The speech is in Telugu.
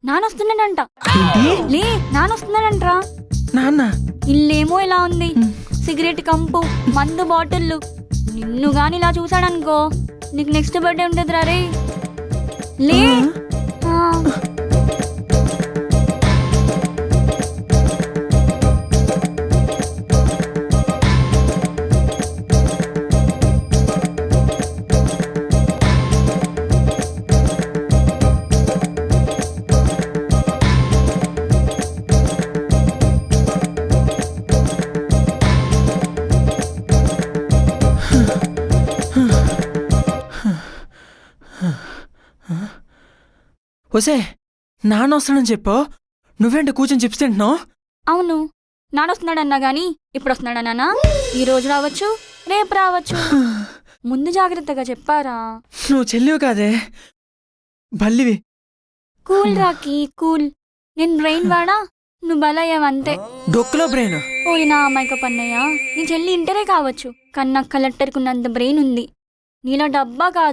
నానొస్తున్నాడంట. ఏంటి? లే, నానొస్తున్నాడంట్రా. నాన్న ఇల్లేమో ఇలా ఉంది, సిగరెట్ కంపు, మందు బాటిల్లు. నిన్ను గాని ఇలా చూసాడనుకో, నీకు నెక్స్ట్ బర్త్డే ఉంటుందిరా రే. లే. ఆ. ఒసే, నాన్న వస్తాడని చెప్పు. నువ్వేంటి కూర్చొని చిప్స్ తింటున్నావు? అవును, నానొస్తున్నాడన్నా గాని ఇప్పుడు వస్తున్నాడన్నా. ఈ రోజు రావచ్చు, రేపు రావచ్చు. ముందు జాగ్రత్తగా చెప్పారా? నువ్వు చెల్లివి కాదే, బల్లివి. Cool Rocky cool. నేను బ్రెయిన్ వాడా, నువ్వు బలయ్యావంతే. డొక్కులో బ్రెయిన్. ఓరి నా అమ్మాయిక పన్నయ్య, నీ చెల్లి ఇంటరే కావచ్చు, కానీ నాకు కలెక్టర్కున్నంత బ్రెయిన్ ఉంది. నీలో డబ్బా కాదు.